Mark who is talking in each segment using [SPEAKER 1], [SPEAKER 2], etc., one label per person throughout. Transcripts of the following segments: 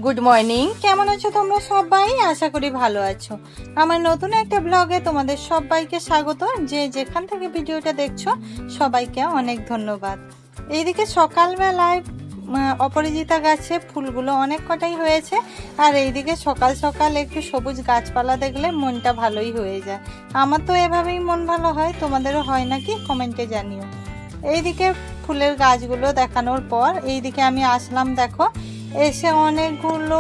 [SPEAKER 1] Good morning, কেমন আছো তোমরা সবাই? আশা করি ভালো আছো। আমার নতুন একটা ব্লগে তোমাদের সবাইকে স্বাগত। যে যেখান থেকে ভিডিওটা দেখছো সবাইকে অনেক ধন্যবাদ। এইদিকে সকালবেলায় অপরাজিতা গাছে ফুলগুলো অনেক কটাই হয়েছে, আর এইদিকে সকাল সকাল একটু সবুজ গাছপালা দেখলে মনটা ভালোই হয়ে যায়। আমার তো এভাবেই মন ভালো হয়, তোমাদেরও হয় নাকি কমেন্টে জানিও। এইদিকে ফুলের গাছগুলো দেখানোর পর এইদিকে আমি আসলাম, দেখো এসে অনেকগুলো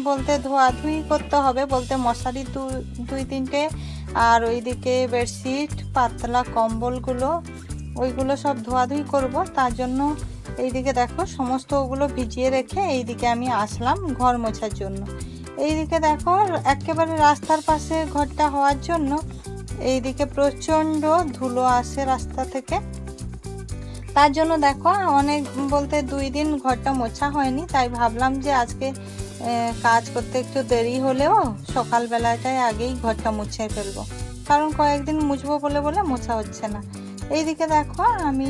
[SPEAKER 1] বলতে ধোয়াধুয়ি করতে হবে, বলতে মশারি দুই তিনটে, আর ওইদিকে বেডশিট পাতলা কম্বলগুলো ওইগুলো সব ধোয়াধুয়ি করব। তার জন্য এইদিকে দেখো সমস্ত ওগুলো ভিজিয়ে রেখে এইদিকে আমি আসলাম ঘর মোছার জন্য। এইদিকে দেখো একেবারে রাস্তার পাশে ঘরটা হওয়ার জন্য এইদিকে প্রচণ্ড ধুলো আসে রাস্তা থেকে। তার জন্য দেখো অনেক বলতে 2 দিন ঘরটা মোছা হয়নি, তাই ভাবলাম যে আজকে কাজ করতে একটু দেরি হলেও সকালবেলাটায় আগেই ঘরটা মুছে ফেলবো, কারণ কয়েকদিন মুছবো বলে মোছা হচ্ছে না। এইদিকে দেখো আমি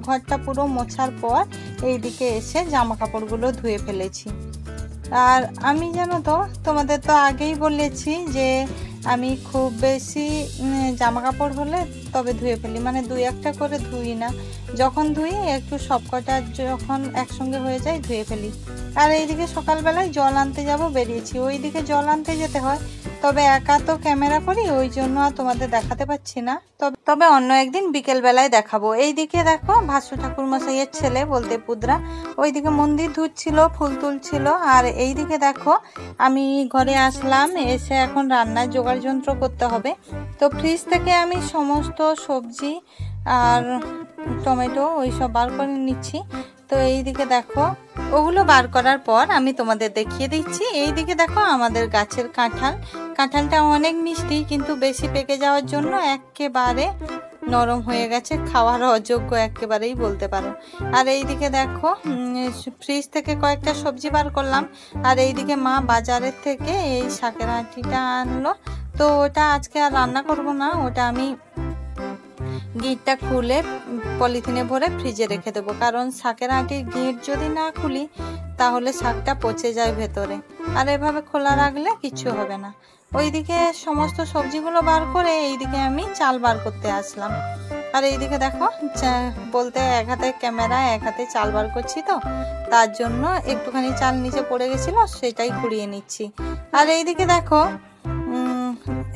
[SPEAKER 1] ঘরটা পুরো মোছার পর এইদিকে এসে জামা কাপড়গুলো ধুয়ে ফেলেছি। আর আমি জানো তো তোমাদের তো আগেই বলেছি যে আমি খুব বেশি জামা কাপড় হলে তবে ধুয়ে ফেলি, মানে 2-1টা করে ধুই না। যখন ধুই একটু সবকটা যখন একসঙ্গে হয়ে যায় ধুয়ে ফেলি। আর এইদিকে সকালবেলায় জল আনতে যাব বেরিয়েছি, ওইদিকে জল আনতে যেতে হয়, তবে একা তো ক্যামেরা করি ওই জন্য আর তোমাদের দেখাতে পাচ্ছি না, তবে অন্য একদিন বিকেলবেলায় দেখাবো। এইদিকে দেখো ভাসু ঠাকুর মশাইয়ের ছেলে বলতে পুদ্রা ওইদিকে মন্দির ধুচ্ছিল, ফুল তুলছিল। আর এইদিকে দেখো আমি ঘরে আসলাম, এসে এখন রান্নার জোগাড় যন্ত্র করতে হবে। তো ফ্রিজ থেকে আমি সমস্ত সবজি আর টমেটো ওইসব বার করে নিচ্ছি। তো এইদিকে দেখো ওগুলো বার করার পর আমি তোমাদের দেখিয়ে দিচ্ছি। এইদিকে দেখো আমাদের গাছের কাঁঠালটা অনেক মিষ্টি, কিন্তু বেশি পেকে যাওয়ার জন্য একেবারে নরম হয়ে গেছে, খাওয়ার অযোগ্য একেবারেই বলতে পারো। আর এইদিকে দেখো ফ্রিজ থেকে কয়েকটা সবজি বার করলাম। আর এইদিকে মা বাজারের থেকে এই শাকের আঁটিটা আনলো, তো ওটা আজকে আর রান্না করব না, ওটা আমি গিঁটটা খুলে পলিথিনে ভরে ফ্রিজে রেখে দেবো, কারণ শাকের আঁটির গিঁট যদি না খুলি তাহলে শাকটা পচে যায় ভেতরে, আর এভাবে খোলা রাখলে কিছু হবে না। ওইদিকে সমস্ত সবজিগুলো বার করে এইদিকে আমি চাল বার করতে আসলাম। আর এইদিকে দেখো বলতে এক হাতে ক্যামেরা এক হাতে চাল বার করছি, তো তার জন্য একটুখানি চাল নিচে পড়ে গেছিলো, সেটাই কুড়িয়ে নিচ্ছি। আর এইদিকে দেখো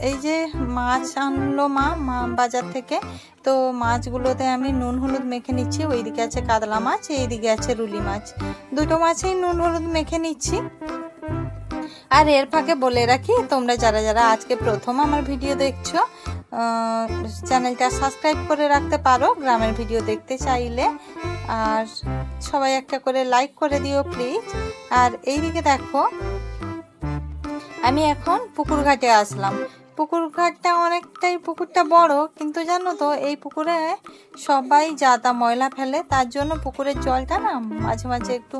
[SPEAKER 1] এই যে মাছ আনলো মা বাজার থেকে, তো মাছগুলোতে আমি নুন হলুদ মেখে নিচ্ছি। ওইদিকে আছে কাতলা মাছ, এইদিকে আছে রুলি মাছ, দুটো মাছেই নুন হলুদ মেখে নিচ্ছি। আর এর ফাঁকে বলে রাখি, তোমরা যারা আজকে প্রথম আমার ভিডিও দেখছো চ্যানেলটা সাবস্ক্রাইব করে রাখতে পারো গ্রামের ভিডিও দেখতে চাইলে, আর সবাই একটা করে লাইক করে দিও প্লিজ। আর এইদিকে দেখো আমি এখন পুকুর ঘাটে আসলাম। পুকুর ঘাটটা অনেকটাই পুকুরটা বড়, কিন্তু জানো তো এই পুকুরে সবাই যা তা ময়লা ফেলে, তার জন্য পুকুরের জলটা না মাঝে মাঝে একটু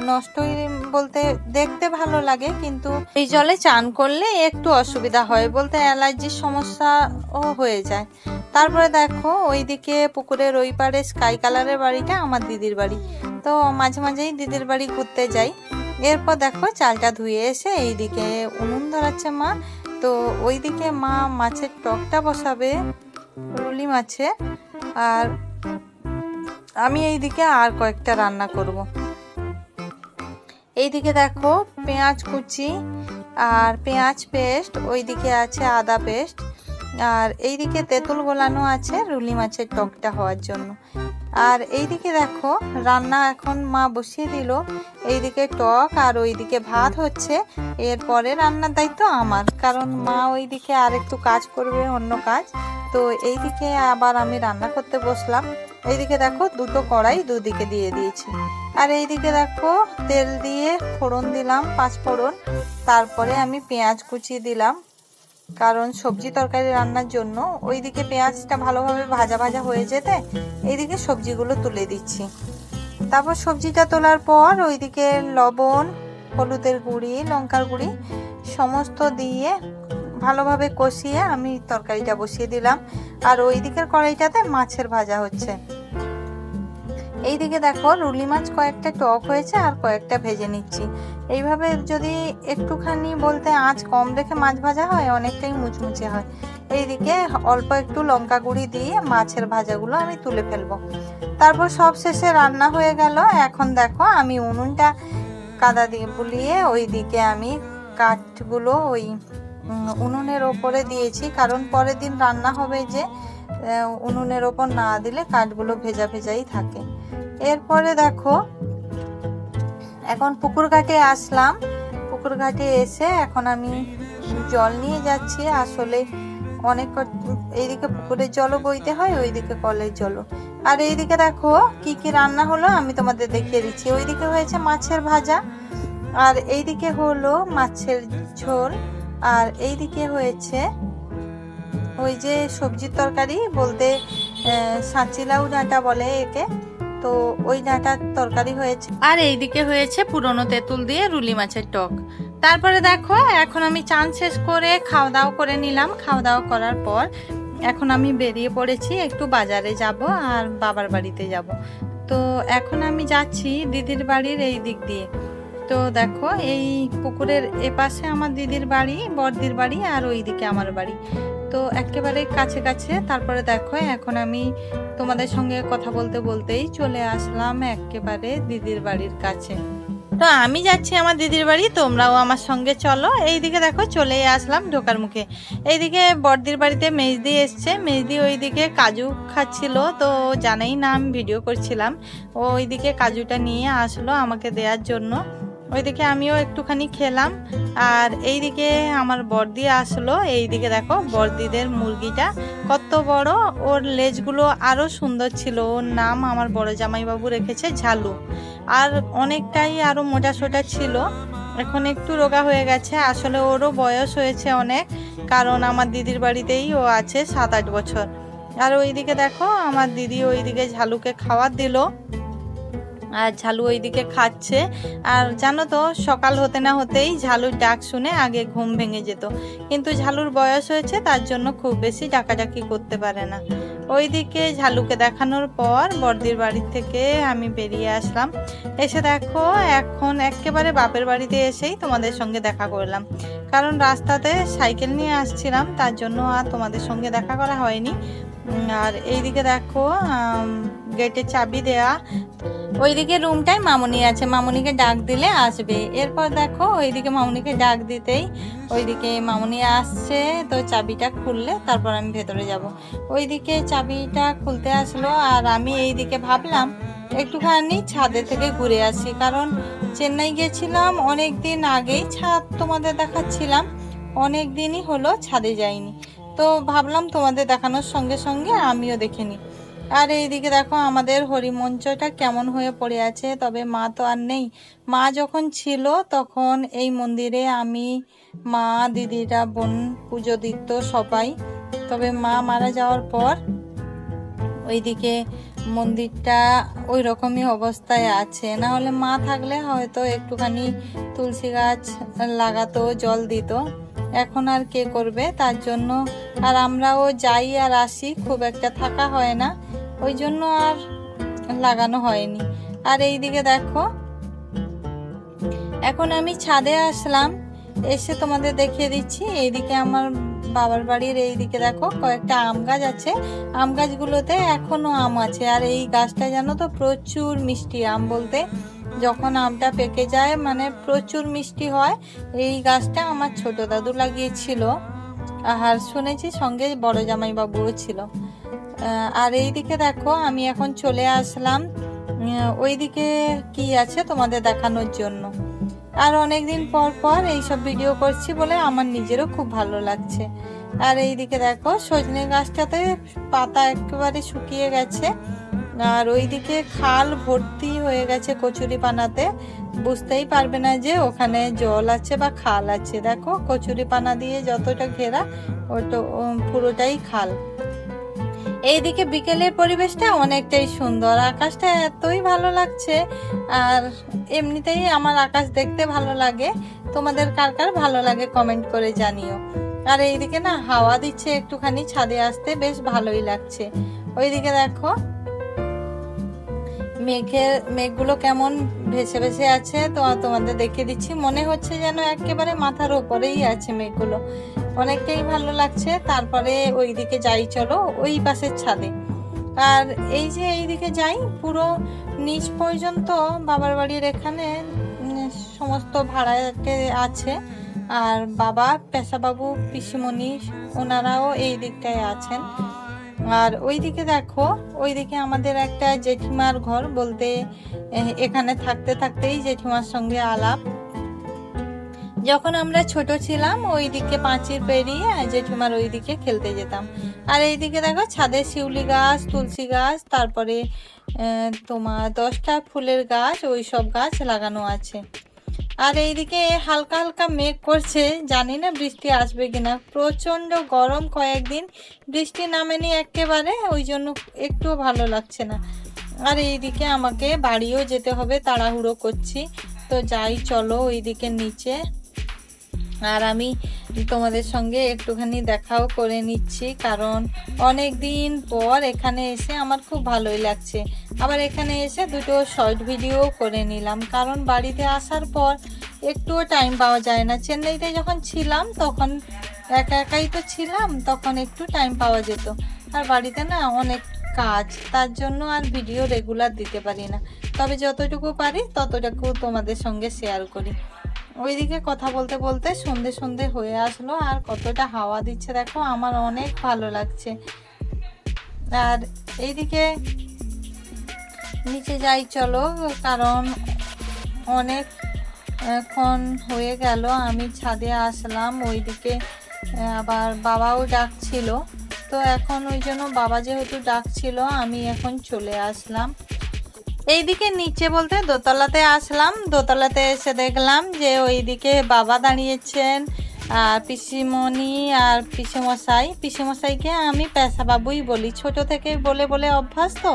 [SPEAKER 1] নষ্টই বলতে দেখতে ভালো লাগে, কিন্তু এই জলে চান করলে একটু অসুবিধা হয়, বলতে অ্যালার্জির সমস্যাও হয়ে যায়। তারপরে দেখো ওইদিকে পুকুরের ওই পারে স্কাই কালারের বাড়িটা আমার দিদির বাড়ি, তো মাঝে মাঝেই দিদির বাড়ি ঘুরতে যাই। এরপর দেখো চালটা ধুয়ে এসে এইদিকে উনুন ধরাচ্ছে মা, তো ওইদিকে মা মাছের টকটা বসাবে রুলি মাছের, আর আমি এইদিকে আর কয়েকটা রান্না করব। এইদিকে দেখো পেঁয়াজ কুচি আর পেঁয়াজ পেস্ট, ওইদিকে আছে আদা পেস্ট, আর এইদিকে তেঁতুল গোলানো আছে রুলি মাছের টকটা হওয়ার জন্য। আর এইদিকে দেখো রান্না এখন মা বসিয়ে দিল, এইদিকে টক আর ওইদিকে ভাত হচ্ছে। এরপরে রান্নার দায়িত্ব আমার, কারণ মা ওইদিকে আর একটু কাজ করবে অন্য কাজ, তো এইদিকে আবার আমি রান্না করতে বসলাম। এইদিকে দেখো দুটো কড়াই দুদিকে দিয়ে দিয়েছি। আর এইদিকে দেখো তেল দিয়ে ফোড়ন দিলাম 5 ফোড়ন, তারপরে আমি পেঁয়াজ কুচিয়ে দিলাম, কারণ সবজি তরকারি রান্নার জন্য। ওইদিকে পেঁয়াজটা ভালোভাবে ভাজা ভাজা হয়ে যেতে এইদিকে সবজিগুলো তুলে দিচ্ছি। তারপর সবজিটা তোলার পর ওইদিকে লবণ, হলুদের গুঁড়ি, লঙ্কার গুঁড়ি সমস্ত দিয়ে ভালোভাবে কষিয়ে আমি তরকারিটা বসিয়ে দিলাম। আর ওই দিকের কড়াইটাতে মাছের ভাজা হচ্ছে। এইদিকে দেখো রুলি মাছ কয়েকটা টক হয়েছে আর কয়েকটা ভেজে নিচ্ছি। এইভাবে যদি একটুখানি বলতে আঁচ কম রেখে মাছ ভাজা হয় অনেকটাই মুচমুচে হয়। এইদিকে অল্প একটু লঙ্কা গুঁড়ি দিয়ে মাছের ভাজাগুলো আমি তুলে ফেলবো। তারপর সব শেষে রান্না হয়ে গেল। এখন দেখো আমি উনুনটা কাদা দিয়ে বুলিয়ে ওইদিকে আমি কাঠগুলো ওই উনুনের ওপরে দিয়েছি, কারণ পরের দিন রান্না হবে যে উনুনের ওপর না দিলে কাঠগুলো ভেজা ভেজাই থাকে। এরপরে দেখো এখন পুকুর ঘাটে আসলাম। পুকুর ঘাটে এসে এখন আমি জল নিয়ে যাচ্ছি। আসলে অনেক এইদিকে পুকুরের জলও বইতে হয়, ওইদিকে কলের জলও। আর এইদিকে দেখো কি কি রান্না হলো আমি তোমাদের দেখিয়ে দিচ্ছি। ওইদিকে হয়েছে মাছের ভাজা, আর এইদিকে হলো মাছের ঝোল, আর এইদিকে হয়েছে ওই যে সবজির তরকারি বলতে সাঁচিলাউ ডাঁটা বলে একে, তো ওই ডাঁটার তরকারি হয়েছে। আর এইদিকে হয়েছে পুরনো তেঁতুল দিয়ে রুলি মাছের টক। তারপরে দেখো এখন আমি চান শেষ করে খাওয়া দাওয়া করে নিলাম। খাওয়া দাওয়া করার পর এখন আমি বেরিয়ে পড়েছি, একটু বাজারে যাব আর বাবার বাড়িতে যাব। তো এখন আমি যাচ্ছি দিদির বাড়ির এই দিক দিয়ে। তো দেখো এই পুকুরের এপাশে আমার দিদির বাড়ি, বড়দির বাড়ি, আর ওইদিকে আমার বাড়ি, তো একেবারে কাছে কাছে। তারপরে দেখো এখন আমি তোমাদের সঙ্গে কথা বলতে বলতেই চলে আসলাম একেবারে দিদির বাড়ির কাছে। তো আমি যাচ্ছি আমার দিদির বাড়ি, তোমরাও আমার সঙ্গে চলো। এইদিকে দেখো চলেই আসলাম ঢোকার মুখে। এইদিকে বড়দির বাড়িতে মেজদি এসছে। মেজদি ওইদিকে কাজু খাচ্ছিল, তো জানাই না আমি ভিডিও করছিলাম। ওইদিকে কাজুটা নিয়ে আসলো আমাকে দেওয়ার জন্য। ওইদিকে আমিও একটুখানি খেলাম। আর এইদিকে আমার বড়দি আসলো। এইদিকে দেখো বড়দিদের মুরগিটা কত বড়, ওর লেজগুলো আরো সুন্দর ছিল। ওর নাম আমার বড় জামাইবাবু রেখেছে ঝালু। আর অনেকটাই আরো মোটা সোটা ছিল, এখন একটু রোগা হয়ে গেছে। আসলে ওরও বয়স হয়েছে অনেক, কারণ আমার দিদির বাড়িতেই ও আছে 7-8 বছর। আর ওইদিকে দেখো আমার দিদি ওইদিকে ঝালুকে খাবার দিল, আর ঝালু ওইদিকে খাচ্ছে। আর জানো তো সকাল হতে না হতেই ঝালুর ডাক শুনে আগে ঘুম ভেঙে যেত, কিন্তু ঝালুর বয়স হয়েছে তার জন্য খুব বেশি ডাকাডাকি করতে পারে না। ওইদিকে ঝালুকে দেখানোর পর বড়দির বাড়ি থেকে আমি বেরিয়ে আসলাম। এসে দেখো এখন একেবারে বাপের বাড়িতে এসেই তোমাদের সঙ্গে দেখা করলাম, কারণ রাস্তাতে সাইকেল নিয়ে আসছিলাম, তার জন্য আর তোমাদের সঙ্গে দেখা করা হয়নি। আর এইদিকে দেখো গেটে চাবি দেয়া। ওইদিকে রুমটায় মামুনি আছে, মামুনিকে ডাক দিলে আসবে। এরপর দেখো ওইদিকে মামুনিকে ডাক দিতেই ওইদিকে মামুনি আসছে, তো চাবিটা খুললে তারপর আমি ভেতরে যাব। ওইদিকে চাবিটা খুলতে আসলো, আর আমি এইদিকে ভাবলাম একটুখানি ছাদে থেকে ঘুরে আসি, কারণ চেন্নাই গেছিলাম অনেক দিন আগেই, ছাদ তোমাদের দেখাচ্ছিলাম, অনেক দিনই হলো ছাদে যাইনি। তো ভাবলাম তোমাদের দেখানোর সঙ্গে সঙ্গে আমিও দেখে নিই। আর এইদিকে দেখো আমাদের হরিমঞ্চটা কেমন হয়ে পড়ে আছে, তবে মা তো আর নেই। মা যখন ছিল তখন এই মন্দিরে আমি, মা, দিদিরা, বোন পুজো দিত সবাই। তবে মা মারা যাওয়ার পর ওইদিকে মন্দিরটা ওই রকমই অবস্থায় আছে। না হলে মা থাকলে হয়তো একটুখানি তুলসী গাছ লাগাতো, জল দিত। এখন আর কে করবে, তার জন্য আর আমরাও যাই আর আসি, খুব একটা থাকা হয় না, ওই জন্য আর লাগানো হয়নি। আর এইদিকে দেখো এখন আমি ছাদে আসলাম, এসে তোমাদের দেখিয়ে দিচ্ছি। এইদিকে আমার বাবার বাড়ির এইদিকে দেখো কয়েকটা আম গাছ আছে, আম গাছগুলোতে এখনো আম আছে। আর এই গাছটা জানো তো প্রচুর মিষ্টি আম, বলতে যখন আমটা পেকে যায় মানে প্রচুর মিষ্টি হয়। এই গাছটা আমার ছোট দাদু লাগিয়েছিল, আর শুনেছি সঙ্গে বড় জামাই বাবুও ছিল। আর এইদিকে দেখো আমি এখন চলে আসলাম ওইদিকে কি আছে তোমাদের দেখানোর জন্য। আর অনেকদিন পর পর এইসব ভিডিও করছি বলে আমার নিজেরও খুব ভালো লাগছে। আর এইদিকে দেখো সজনে গাছটাতে পাতা একেবারে শুকিয়ে গেছে, আর ওইদিকে খাল ভর্তি হয়ে গেছে কচুরি পানাতে, বুঝতেই পারবে না যে ওখানে জল আছে বা খাল আছে। দেখো কচুরি পানা দিয়ে যতটা ঘেরা ওটা পুরোটাই খাল। এইদিকে বিকেলের পরিবেশটা অনেকটাই সুন্দর, আকাশটা এতই ভালো লাগছে। আর এমনিতেই আমার আকাশ দেখতে ভালো লাগে, তোমাদের কার কার ভালো লাগে কমেন্ট করে জানিও। আর এইদিকে না হাওয়া দিচ্ছে একটুখানি, ছাদে আসতে বেশ ভালোই লাগছে। ওইদিকে দেখো মেঘগুলো কেমন ভেসে ভেসে আছে তো তোমাদের দেখিয়ে দিচ্ছি। মনে হচ্ছে যেন একেবারে মাথার উপরেই আছে মেঘগুলো, অনেকটাই ভালো লাগছে। তারপরে ওইদিকে যাই চলো, ওই পাশের ছাদে। আর এই যে এইদিকে যাই, পুরো নিচ পর্যন্ত বাবার বাড়ির এখানে সমস্ত ভাড়াটে আছে। আর বাবা, পেশাবাবু, পিসিমণি ওনারাও এই দিকটায় আছেন। আর ওইদিকে দেখো, ওইদিকে আমাদের একটা জেঠিমার ঘর, বলতে এখানে থাকতে থাকতেই জেঠিমার সঙ্গে আলাপ। যখন আমরা ছোট ছিলাম ওইদিকে পাঁচির পেরিয়ে জেঠিমার ওইদিকে খেলতে যেতাম। আর এইদিকে দেখো ছাদে শিউলি গাছ, তুলসী গাছ, তারপরে তোমার 10টা ফুলের গাছ, ওই সব গাছ লাগানো আছে। আর এইদিকে হালকা হালকা মেঘ করছে, জানি না বৃষ্টি আসবে কিনা। প্রচণ্ড গরম, কয়েকদিন বৃষ্টি নামেনি একেবারে, ওই জন্য একটুও ভালো লাগছে না। আর এইদিকে আমাকে বাড়িও যেতে হবে, তাড়াহুড়ো করছি। তো যাই চলো ওইদিকে নিচে। আর আমি তোমাদের সঙ্গে একটুখানি দেখাও করে নিচ্ছি, কারণ অনেক দিন পর এখানে এসে আমার খুব ভালোই লাগছে। আবার এখানে এসে দুটো শর্ট ভিডিও করে নিলাম, কারণ বাড়িতে আসার পর একটুও টাইম পাওয়া যায় না। চেন্নাইতে যখন ছিলাম তখন একা একাই তো ছিলাম, তখন একটু টাইম পাওয়া যেত। আর বাড়িতে না অনেক কাজ, তার জন্য আর ভিডিও রেগুলার দিতে পারি না। তবে যতটুকু পারি ততটুকু তোমাদের সঙ্গে শেয়ার করি। ওইদিকে কথা বলতে বলতে সন্ধে সন্ধে হয়ে আসলো, আর কতটা হাওয়া দিচ্ছে দেখো, আমার অনেক ভালো লাগছে। আর এইদিকে নিচে যাই চলো, কারণ অনেকক্ষণ হয়ে গেল আমি ছাদে আসলাম। ওইদিকে আবার বাবাও ডাকছিল, তো এখন ওই জন্য বাবা যেহেতু ডাকছিল আমি এখন চলে আসলাম। এইদিকে নিচে বলতে দোতলাতে আসলাম। দোতলাতে এসে দেখলাম যে ওইদিকে বাবা দাঁড়িয়েছেন, আর পিসিমণি আর পিসেমশাইকে আমি পেশাবাবুই বলি, ছোট থেকে বলে বলে অভ্যাস। তো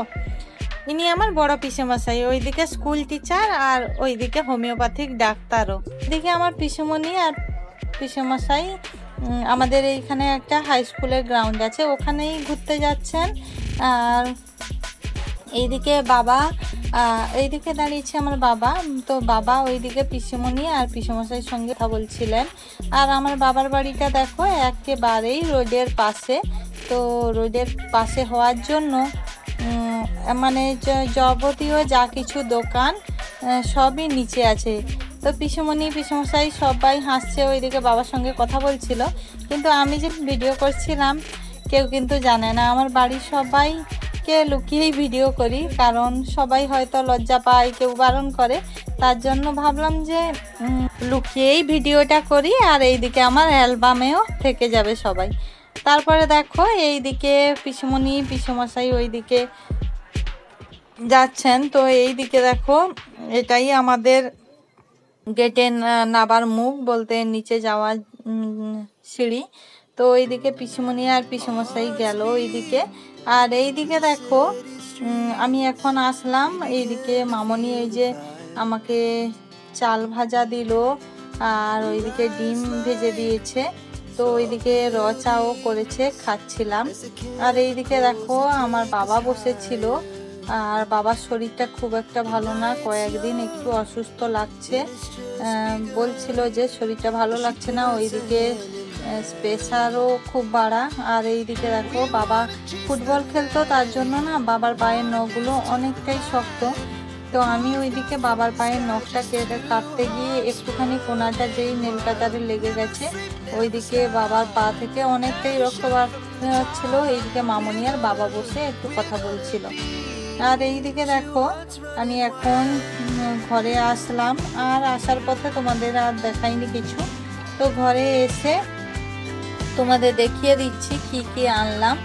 [SPEAKER 1] ইনি আমার বড় পিসেমশাই, ওইদিকে স্কুল টিচার আর ওইদিকে হোমিওপ্যাথিক ডাক্তারও। এদিকে আমার পিসিমণি আর পিসেমশাই আমাদের এইখানে একটা হাই স্কুলের গ্রাউন্ড আছে, ওখানেই ঘুরতে যাচ্ছেন। আর এইদিকে বাবা, এইদিকে দাঁড়িয়েছে আমার বাবা। তো বাবা ওইদিকে পিসিমণি আর পিসেমশাইয়ের সঙ্গে কথা বলছিলেন। আর আমার বাবার বাড়িটা দেখো একেবারেই রোডের পাশে। তো রোডের পাশে হওয়ার জন্য মানে যাবতীয় যা কিছু দোকান সবই নিচে আছে। তো পিসিমণি পিসেমশাই সবাই হাসছে, ওইদিকে বাবার সঙ্গে কথা বলছিল। কিন্তু আমি যে ভিডিও করছিলাম কেউ কিন্তু জানে না। আমার বাড়ির সবাইকে লুকিয়েই ভিডিও করি, কারণ সবাই হয়তো লজ্জা পায়, কেউ বারণ করে। তার জন্য ভাবলাম যে লুকিয়েই ভিডিওটা করি, আর এইদিকে আমার অ্যালবামেও থেকে যাবে সবাই। তারপরে দেখো এইদিকে পিসিমণি পিসেমশাই ওইদিকে যাচ্ছেন। তো এইদিকে দেখো এটাই আমাদের গেটে নাবার মুখ, বলতে নিচে যাওয়ার সিঁড়ি। তো এইদিকে পিসিমণি আর পিসেমশাই গেল ওইদিকে। আর এইদিকে দেখো আমি এখন আসলাম। এইদিকে মামনি এই যে আমাকে চাল ভাজা দিল, আর ওইদিকে ডিম ভেজে দিয়েছে। তো ওইদিকে চাও করেছে, খাচ্ছিলাম। আর এইদিকে দেখো আমার বাবা বসেছিল, আর বাবার শরীরটা খুব একটা ভালো না, কয়েকদিন একটু অসুস্থ লাগছে, বলছিল যে শরীরটা ভালো লাগছে না। ওইদিকে প্রেশারও খুব বাড়া। আর এইদিকে দেখো বাবা ফুটবল খেলতো, তার জন্য না বাবার পায়ের নখগুলো অনেকটাই শক্ত। তো আমি ওইদিকে বাবার পায়ের নখটা কাটতে গিয়ে একটুখানি কোনাটা যেই নেল কাটারে লেগে গেছে, ওইদিকে বাবার পা থেকে অনেকটাই রক্ত বার হচ্ছিল। এইদিকে মামনি আর বাবা বসে একটু কথা বলছিল। আর এইদিকে দেখো আমি এখন ঘরে আসলাম, আর আসার পথে তোমাদের আর দেখাইনি কিছু। তো ঘরে এসে তোমাদের দেখিয়ে দিচ্ছি কি কি আনলাম।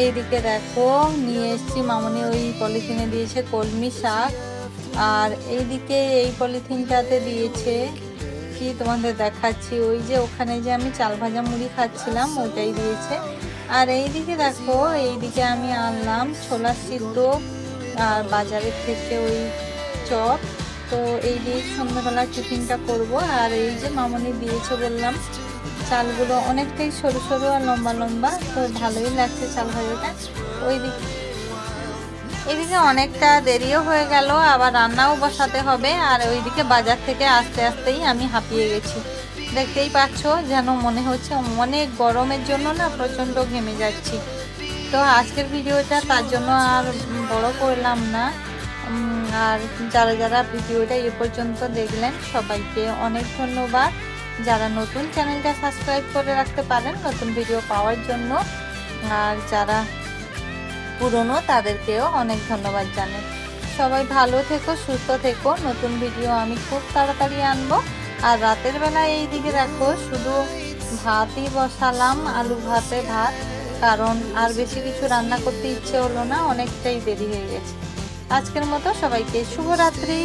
[SPEAKER 1] এইদিকে দেখো নিয়ে এসেছি, মামনি ওই পলিথিনে দিয়েছে কলমি শাক, আর এইদিকে এই পলিথিনটাতে দিয়েছে কি তোমাদের দেখাচ্ছি, ওই যে ওখানে যে আমি চাল ভাজা মুড়ি খাচ্ছিলাম ওটাই দিয়েছে। আর এইদিকে দেখো এইদিকে আমি আনলাম ছোলা সিদ্ধ আর বাজারের থেকে ওই চপ। তো এই দিয়ে সন্ধ্যাবেলা টিফিনটা করব। আর এই যে মামনি দিয়েছে বললাম, চালগুলো অনেকটাই সরু সরু আর লম্বা লম্বা, তো ভালোই লাগছে চাল ভাজাটা। ওইদিকে এদিকে অনেকটা দেরিও হয়ে গেল, আবার রান্নাও বসাতে হবে। আর ওইদিকে বাজার থেকে আসতে আসতেই আমি হাঁপিয়ে গেছি। দেখতেই পাচ্ছ, যেন মনে হচ্ছে অনেক গরমের জন্য না প্রচণ্ড ঘেমে যাচ্ছি। তো আজকের ভিডিওটা তার জন্য আর বড় করলাম না। আর যারা যারা ভিডিওটা এ পর্যন্ত দেখলেন সবাইকে অনেক ধন্যবাদ। যারা নতুন চ্যানেলটা সাবস্ক্রাইব করে রাখতে পারেন নতুন ভিডিও পাওয়ার জন্য, আর যারা পুরনো তাদেরকেও অনেক ধন্যবাদ জানাই। সবাই ভালো থেকো, সুস্থ থেকো। নতুন ভিডিও আমি খুব তাড়াতাড়ি আনবো। আর রাতের বেলা এই দিকে দেখো শুধু ভাতই বসালাম, আলু ভাতে ভাত, কারণ আর বেশি কিছু রান্না করতে ইচ্ছে হলো না, অনেকটাই দেরি হয়ে গেছে। আজকের মতো সবাইকে শুভরাত্রি।